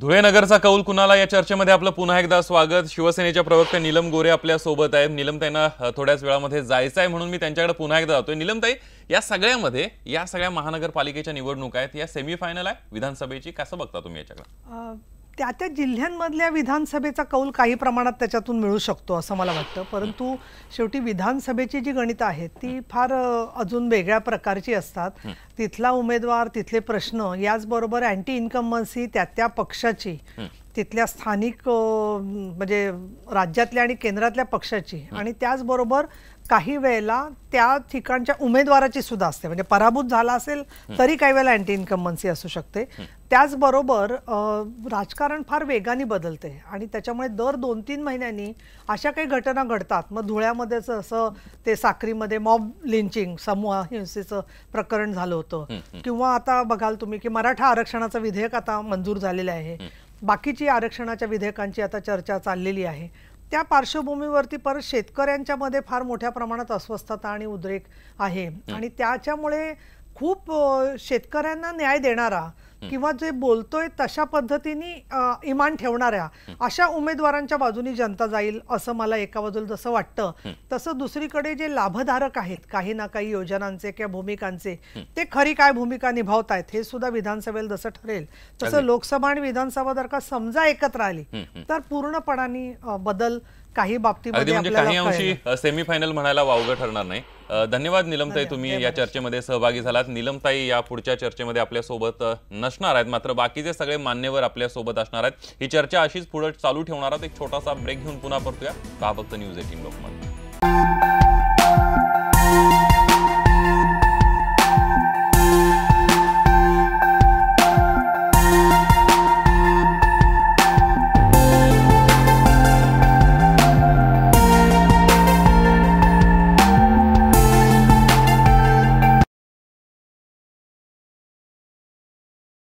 धुळे नगरचा कौल कुणाला या चर्चेमध्ये आपलं पुन्हा एकदा स्वागत। शिवसेनेच्या प्रवक्ते नीलम गोरे आपल्या सोबत आहेत। नीलमताईंना थोड्याच वेळामध्ये जायचं आहे म्हणून मी त्यांच्याकडे पुन्हा एकदा जातोय। नीलमताई, या सगळ्या महानगरपालिकेच्या निवडणुका आहेत, या सेमीफायनल आहे विधानसभेची, कसं बघता तुम्ही याच्याकडे? त्या जिल्ह्यांमधल्या विधानसभेचा कौल काही प्रमाणात त्याच्यातून मिळू शकतो असं मला वाटतं, परंतु शेवटी विधानसभेची जी गणितं आहेत ती फार अजून वेगळ्या प्रकारची असतात। तिथला उमेदवार, तिथले प्रश्न, याचबरोबर अँटी इन्कम्बन्सी त्या पक्षाची, तिथल्या स्थानिक म्हणजे राज्यातल्या आणि केंद्रातल्या पक्षाची, आणि त्याचबरोबर काही वेळेला त्या ठिकाणच्या उमेदवाराची सुद्धा असते। म्हणजे पराभूत झाला असेल तरी काही वेळेला अँटी इन्कम्बन्सी असू शकते। त्याचबरोबर राजकारण फार वेगाने बदलते आणि त्याच्यामुळे दर 2-3 महिन्यांनी अशा काही घटना घडतात। मग धुळ्यामध्येच असं ते साक्रीमध्ये मॉब लिंचिंग, समूह हिंसेचं प्रकरण झालं होतं, किंवा आता बघाल तुम्ही की मराठा आरक्षणाचं विधेयक आता मंजूर झालेलं आहे, बाकीची आरक्षणाच्या विधेयकांची आता चर्चा चाललेली आहे। त्या पार्श्वभूमीवरती परत शेतकऱ्यांच्या मध्ये फार मोठ्या प्रमाणात अस्वस्थता आणि उद्रेक आहे, आणि त्याच्यामुळे खूप शेतकऱ्यांना न्याय देणारा किंवा जे बोलतोय तशा पद्धतीने इमान ठेवणाऱ्या अशा उमेदवारांच्या बाजूनी जनता जाईल असं मला एका बाजूला जसं वाटतं, तसं दुसरीकडे जे लाभधारक आहेत काही ना काही योजनांचे किंवा भूमिकांचे, ते खरी काय भूमिका निभावतायत हे सुद्धा विधानसभेला जसं ठरेल तसं लोकसभा आणि विधानसभा जर का समजा एकत्र आली तर पूर्णपणाने बदल काही बाबतीमध्ये म्हणजे काही अंशी सेमीफायनल म्हणायला वावगं ठरणार नाही। धन्यवाद नीलमताई, तुम्ही या चर्चेमध्ये सहभागी झालात। नीलमताई या पुढच्या चर्चेमध्ये आपल्या सोबत नसणार आहेत, मात्र बाकीचे सगळे मान्यवर आपल्या सोबत असणार आहेत। ही चर्चा अशीच पुढे चालू ठेवणार आहोत। एक छोटासा ब्रेक घेऊन पुन्हा परतूया। का फक्त न्यूज 18 लोकमत।